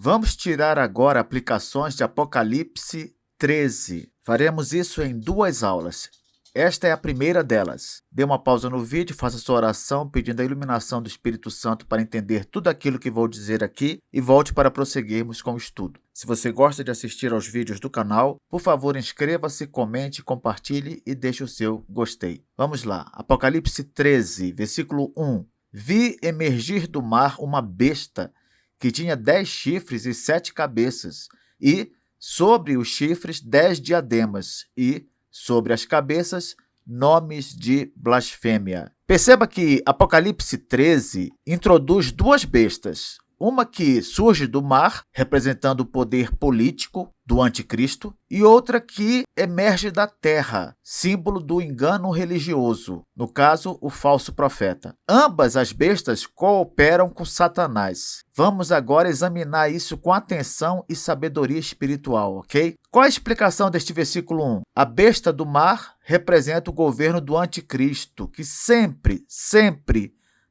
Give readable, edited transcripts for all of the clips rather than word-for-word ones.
Vamos tirar agora aplicações de Apocalipse 13. Faremos isso em 2 aulas. Esta é a primeira delas. Dê uma pausa no vídeo, faça sua oração pedindo a iluminação do Espírito Santo para entender tudo aquilo que vou dizer aqui e volte para prosseguirmos com o estudo. Se você gosta de assistir aos vídeos do canal, por favor inscreva-se, comente, compartilhe e deixe o seu gostei. Vamos lá. Apocalipse 13, versículo 1. Vi emergir do mar uma besta que tinha 10 chifres e 7 cabeças, e sobre os chifres 10 diademas, e sobre as cabeças nomes de blasfêmia. Perceba que Apocalipse 13 introduz 2 bestas. Uma que surge do mar, representando o poder político do anticristo, e outra que emerge da terra, símbolo do engano religioso, no caso, o falso profeta. Ambas as bestas cooperam com Satanás. Vamos agora examinar isso com atenção e sabedoria espiritual, ok? Qual a explicação deste versículo 1? A besta do mar representa o governo do anticristo, que sempre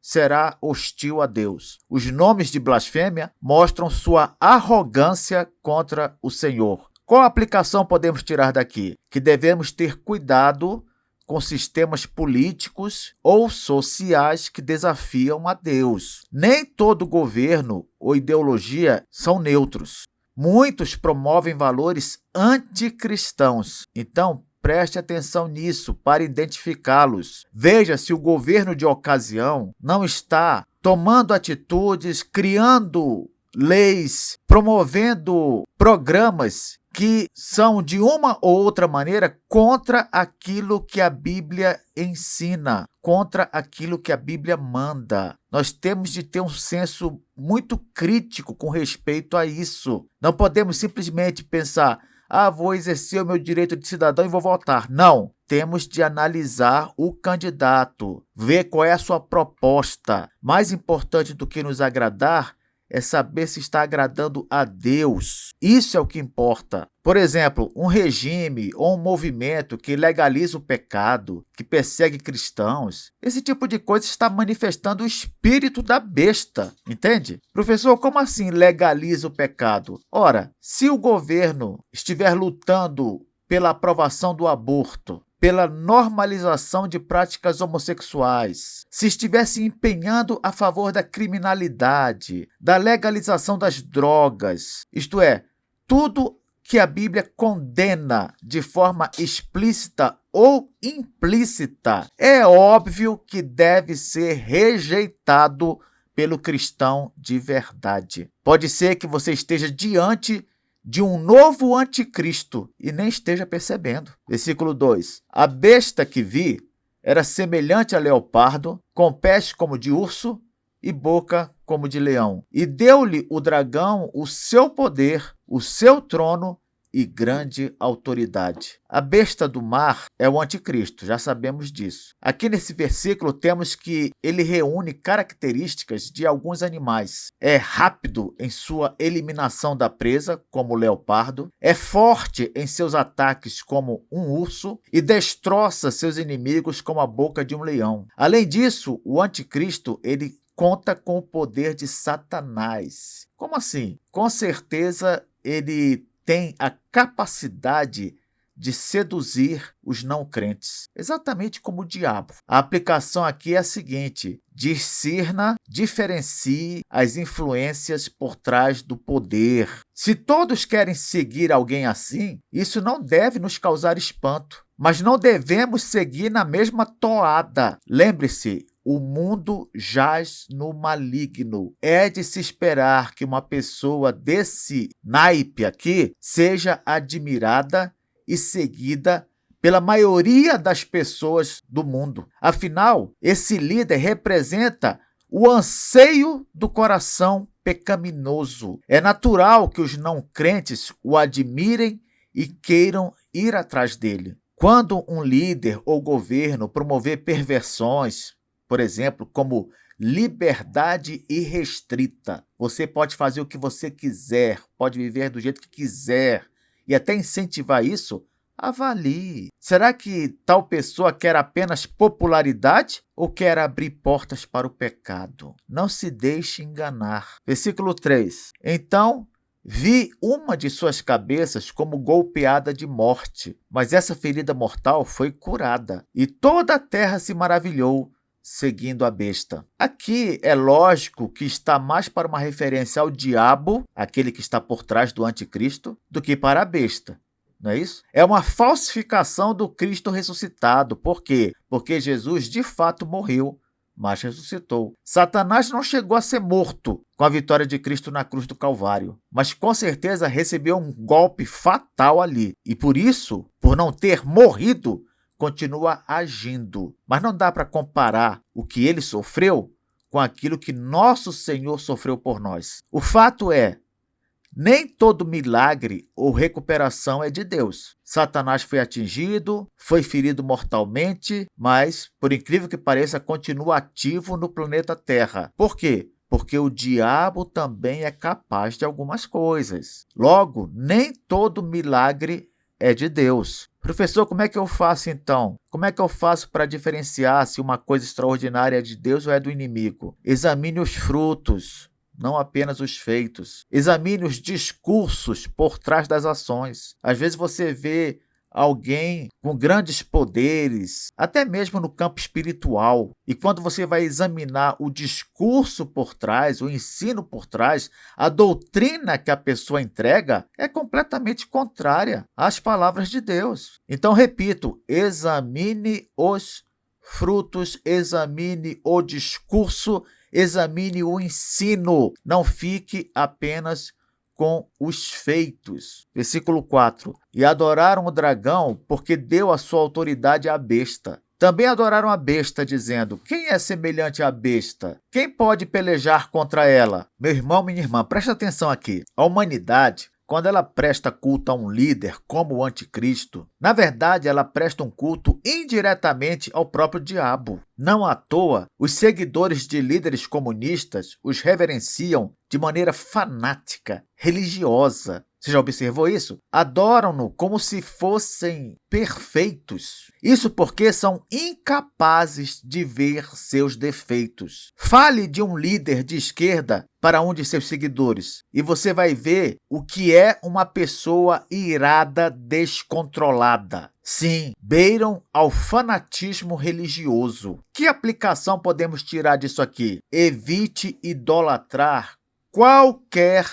será hostil a Deus. Os nomes de blasfêmia mostram sua arrogância contra o Senhor. Qual aplicação podemos tirar daqui? Que devemos ter cuidado com sistemas políticos ou sociais que desafiam a Deus. Nem todo governo ou ideologia são neutros. Muitos promovem valores anticristãos. Então, preste atenção nisso para identificá-los. Veja se o governo de ocasião não está tomando atitudes, criando leis, promovendo programas que são, de uma ou outra maneira, contra aquilo que a Bíblia ensina, contra aquilo que a Bíblia manda. Nós temos de ter um senso muito crítico com respeito a isso. Não podemos simplesmente pensar: vou exercer o meu direito de cidadão e vou votar. Não, temos de analisar o candidato, ver qual é a sua proposta. Mais importante do que nos agradar é saber se está agradando a Deus. Isso é o que importa. Por exemplo, um regime ou um movimento que legaliza o pecado, que persegue cristãos, esse tipo de coisa está manifestando o espírito da besta, entende? Professor, como assim legaliza o pecado? Ora, se o governo estiver lutando pela aprovação do aborto, pela normalização de práticas homossexuais, se estiver se empenhando a favor da criminalidade, da legalização das drogas, isto é, tudo que a Bíblia condena de forma explícita ou implícita, é óbvio que deve ser rejeitado pelo cristão de verdade. Pode ser que você esteja diante de um novo anticristo e nem esteja percebendo. Versículo 2. A besta que vi era semelhante a leopardo, com pés como de urso e boca como de leão. E deu-lhe o dragão o seu poder, o seu trono e grande autoridade. A besta do mar é o anticristo, já sabemos disso. Aqui nesse versículo temos que ele reúne características de alguns animais. É rápido em sua eliminação da presa, como o leopardo, é forte em seus ataques, como um urso, e destroça seus inimigos com a boca de um leão. Além disso, o anticristo, ele conta com o poder de Satanás. Como assim? Com certeza ele tem a capacidade de seduzir os não crentes, exatamente como o diabo. A aplicação aqui é a seguinte: discirna, diferencie as influências por trás do poder. Se todos querem seguir alguém assim, isso não deve nos causar espanto, mas não devemos seguir na mesma toada. Lembre-se, o mundo jaz no maligno. É de se esperar que uma pessoa desse naipe aqui seja admirada e seguida pela maioria das pessoas do mundo. Afinal, esse líder representa o anseio do coração pecaminoso. É natural que os não crentes o admirem e queiram ir atrás dele. Quando um líder ou governo promover perversões, por exemplo, como liberdade irrestrita. Você pode fazer o que você quiser, pode viver do jeito que quiser e até incentivar isso. Avalie. Será que tal pessoa quer apenas popularidade ou quer abrir portas para o pecado? Não se deixe enganar. Versículo 3. Então Vi uma de suas cabeças como golpeada de morte, mas essa ferida mortal foi curada, e toda a terra se maravilhou, seguindo a besta. Aqui é lógico que está mais para uma referência ao diabo, aquele que está por trás do anticristo, do que para a besta. Não é isso? É uma falsificação do Cristo ressuscitado. Por quê? Porque Jesus de fato morreu, mas ressuscitou. Satanás não chegou a ser morto com a vitória de Cristo na cruz do Calvário, mas com certeza recebeu um golpe fatal ali. E por isso, por não ter morrido, continua agindo. Mas não dá para comparar o que ele sofreu com aquilo que nosso Senhor sofreu por nós. O fato é, nem todo milagre ou recuperação é de Deus. Satanás foi atingido, foi ferido mortalmente, mas, por incrível que pareça, continua ativo no planeta Terra. Por quê? Porque o diabo também é capaz de algumas coisas. Logo, nem todo milagre é de Deus. Professor, como é que eu faço então? Como é que eu faço para diferenciar se uma coisa extraordinária é de Deus ou é do inimigo? Examine os frutos, não apenas os feitos. Examine os discursos por trás das ações. Às vezes você vê alguém com grandes poderes, até mesmo no campo espiritual, e quando você vai examinar o discurso por trás, o ensino por trás, a doutrina que a pessoa entrega é completamente contrária às palavras de Deus. Então, repito, examine os frutos, examine o discurso, examine o ensino, não fique apenas com os feitos. Versículo 4. E adoraram o dragão, porque deu a sua autoridade à besta. Também adoraram a besta, dizendo: quem é semelhante à besta? Quem pode pelejar contra ela? Meu irmão, minha irmã, presta atenção aqui. A humanidade, quando ela presta culto a um líder como o anticristo, na verdade ela presta um culto indiretamente ao próprio diabo. Não à toa, os seguidores de líderes comunistas os reverenciam de maneira fanática, religiosa. Você já observou isso? Adoram-no como se fossem perfeitos. Isso porque são incapazes de ver seus defeitos. Fale de um líder de esquerda para um de seus seguidores e você vai ver o que é uma pessoa irada, descontrolada. Sim, beiram ao fanatismo religioso. Que aplicação podemos tirar disso aqui? Evite idolatrar qualquer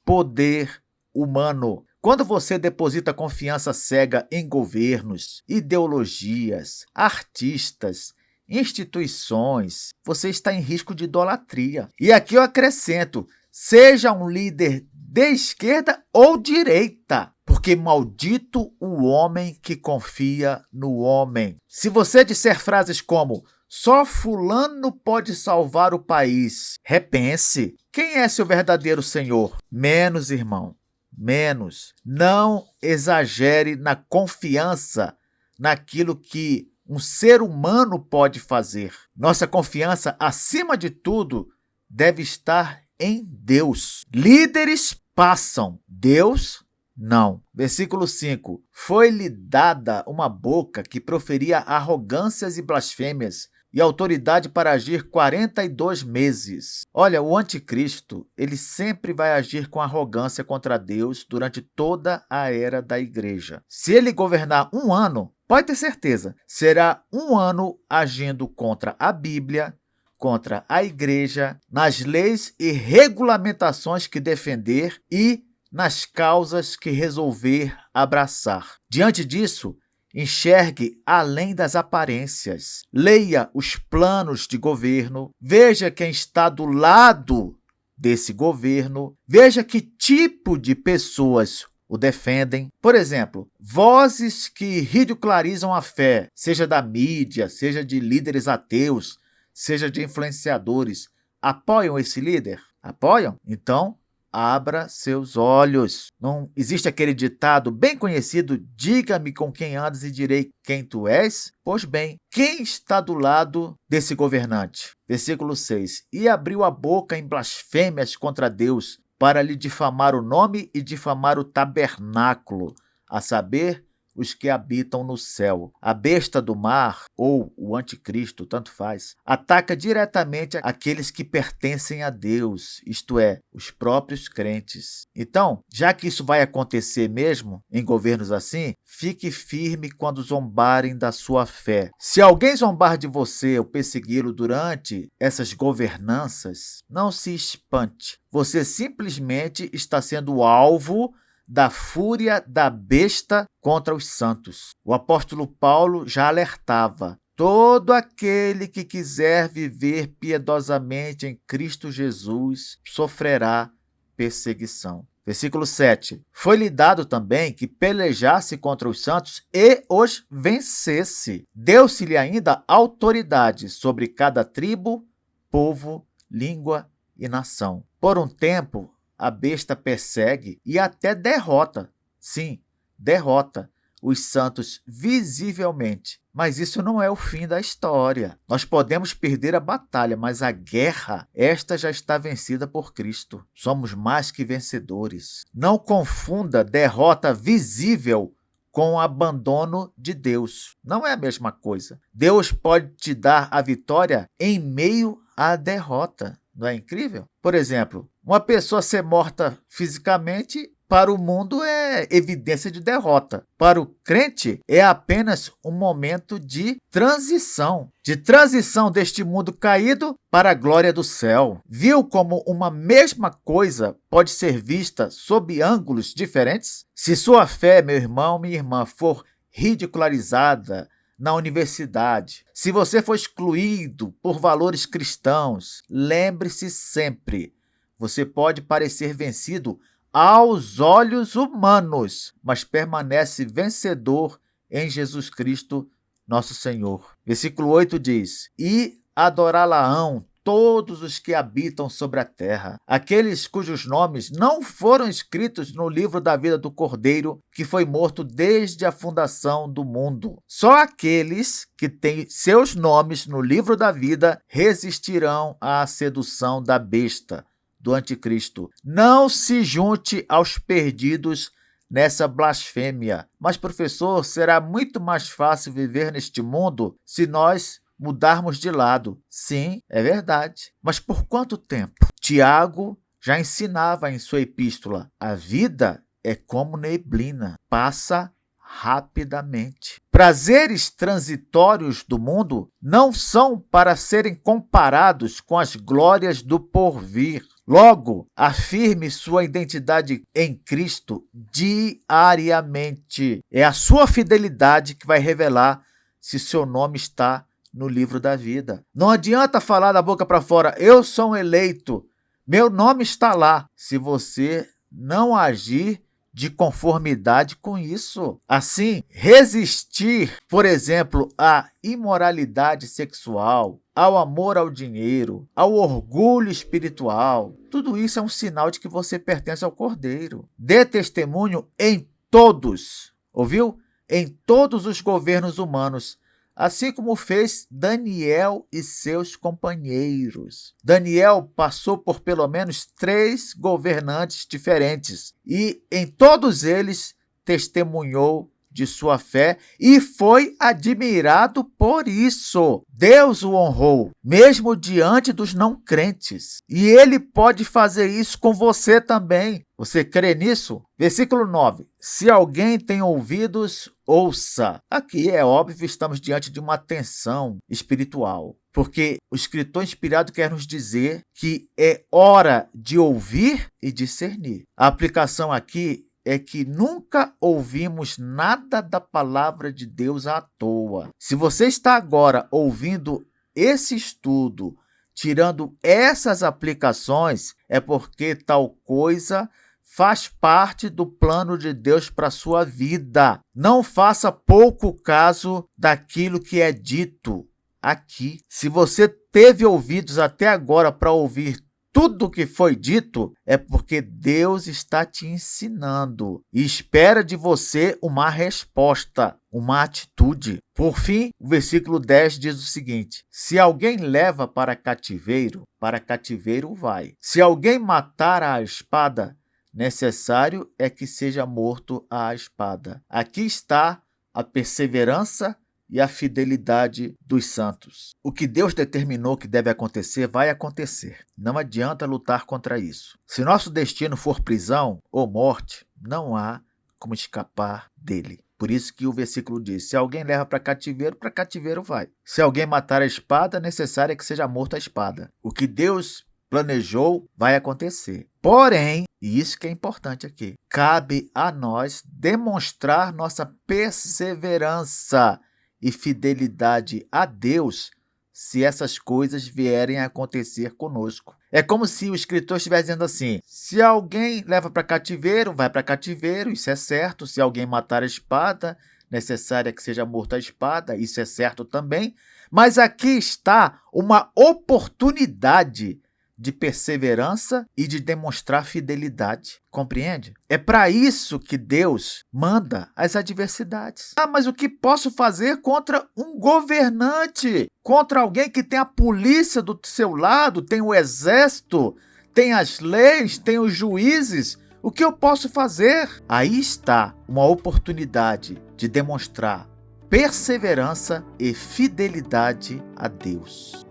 poder humano. Quando você deposita confiança cega em governos, ideologias, artistas, instituições, você está em risco de idolatria. E aqui eu acrescento, seja um líder de esquerda ou direita, porque maldito o homem que confia no homem. Se você disser frases como só fulano pode salvar o país, repense. Quem é seu verdadeiro Senhor? Menos, irmão. Menos. Não exagere na confiança naquilo que um ser humano pode fazer. Nossa confiança, acima de tudo, deve estar em Deus. Líderes passam, Deus não. Versículo 5. Foi-lhe dada uma boca que proferia arrogâncias e blasfêmias, e autoridade para agir 42 meses. Olha, o anticristo, ele sempre vai agir com arrogância contra Deus durante toda a era da igreja. Se ele governar um ano, pode ter certeza, será um ano agindo contra a Bíblia, contra a igreja, nas leis e regulamentações que defender e nas causas que resolver abraçar. Diante disso, enxergue além das aparências. Leia os planos de governo, veja quem está do lado desse governo, veja que tipo de pessoas o defendem. Por exemplo, vozes que ridicularizam a fé, seja da mídia, seja de líderes ateus, seja de influenciadores, apoiam esse líder? Apoiam? Então, abra seus olhos. Não existe aquele ditado bem conhecido, diga-me com quem andas e direi quem tu és? Pois bem, quem está do lado desse governante? Versículo 6. E abriu a boca em blasfêmias contra Deus, para lhe difamar o nome e difamar o tabernáculo, a saber, os que habitam no céu. A besta do mar, ou o anticristo, tanto faz, ataca diretamente aqueles que pertencem a Deus, isto é, os próprios crentes. Então, já que isso vai acontecer mesmo em governos assim, fique firme quando zombarem da sua fé. Se alguém zombar de você ou persegui-lo durante essas governanças, não se espante. Você simplesmente está sendo alvo da fúria da besta contra os santos. O apóstolo Paulo já alertava: todo aquele que quiser viver piedosamente em Cristo Jesus sofrerá perseguição. Versículo 7. Foi-lhe dado também que pelejasse contra os santos e os vencesse. Deu-se-lhe ainda autoridade sobre cada tribo, povo, língua e nação. Por um tempo, a besta persegue e até derrota. Sim, derrota os santos visivelmente. Mas isso não é o fim da história. Nós podemos perder a batalha, mas a guerra, esta já está vencida por Cristo. Somos mais que vencedores. Não confunda derrota visível com o abandono de Deus. Não é a mesma coisa. Deus pode te dar a vitória em meio à derrota. Não é incrível? Por exemplo, uma pessoa ser morta fisicamente, para o mundo é evidência de derrota. Para o crente, é apenas um momento de transição deste mundo caído para a glória do céu. Viu como uma mesma coisa pode ser vista sob ângulos diferentes? Se sua fé, meu irmão, minha irmã, for ridicularizada na universidade, se você for excluído por valores cristãos, lembre-se sempre, você pode parecer vencido aos olhos humanos, mas permanece vencedor em Jesus Cristo, nosso Senhor. Versículo 8 diz: e adorá-la-ão todos os que habitam sobre a terra, aqueles cujos nomes não foram escritos no livro da vida do Cordeiro, que foi morto desde a fundação do mundo. Só aqueles que têm seus nomes no livro da vida resistirão à sedução da besta, do anticristo. Não se junte aos perdidos nessa blasfêmia. Mas, professor, será muito mais fácil viver neste mundo se nós mudarmos de lado. Sim, é verdade. Mas por quanto tempo? Tiago já ensinava em sua epístola: a vida é como neblina, passa rapidamente. Prazeres transitórios do mundo não são para serem comparados com as glórias do porvir. Logo, afirme sua identidade em Cristo diariamente. É a sua fidelidade que vai revelar se seu nome está no livro da vida. Não adianta falar da boca para fora: eu sou um eleito, meu nome está lá, se você não agir de conformidade com isso. Assim, resistir, por exemplo, à imoralidade sexual, ao amor ao dinheiro, ao orgulho espiritual, tudo isso é um sinal de que você pertence ao Cordeiro. Dê testemunho em todos, ouviu? Em todos os governos humanos, assim como fez Daniel e seus companheiros. Daniel passou por pelo menos 3 governantes diferentes e em todos eles testemunhou de sua fé e foi admirado por isso. Deus o honrou, mesmo diante dos não crentes. E ele pode fazer isso com você também. Você crê nisso? Versículo 9. Se alguém tem ouvidos, ouça. Aqui é óbvio, estamos diante de uma tensão espiritual, porque o escritor inspirado quer nos dizer que é hora de ouvir e discernir. A aplicação aqui é que nunca ouvimos nada da palavra de Deus à toa. Se você está agora ouvindo esse estudo, tirando essas aplicações, é porque tal coisa faz parte do plano de Deus para a sua vida. Não faça pouco caso daquilo que é dito aqui. Se você teve ouvidos até agora para ouvir tudo o que foi dito, é porque Deus está te ensinando e espera de você uma resposta, uma atitude. Por fim, o versículo 10 diz o seguinte: se alguém leva para cativeiro vai. Se alguém matar à espada, necessário é que seja morto à espada. Aqui está a perseverança e a fidelidade dos santos. O que Deus determinou que deve acontecer, vai acontecer. Não adianta lutar contra isso. Se nosso destino for prisão ou morte, não há como escapar dele. Por isso que o versículo diz: se alguém leva para cativeiro vai. Se alguém matar a espada, é necessário que seja morto a espada. O que Deus planejou vai acontecer. Porém, e isso que é importante aqui, cabe a nós demonstrar nossa perseverança e fidelidade a Deus se essas coisas vierem a acontecer conosco. É como se o escritor estivesse dizendo assim: se alguém leva para cativeiro, vai para cativeiro, isso é certo. Se alguém matar a espada, necessária que seja morta a espada, isso é certo também. Mas aqui está uma oportunidade de perseverança e de demonstrar fidelidade. Compreende? É para isso que Deus manda as adversidades. Ah, mas o que posso fazer contra um governante? Contra alguém que tem a polícia do seu lado, tem o exército, tem as leis, tem os juízes? O que eu posso fazer? Aí está uma oportunidade de demonstrar perseverança e fidelidade a Deus.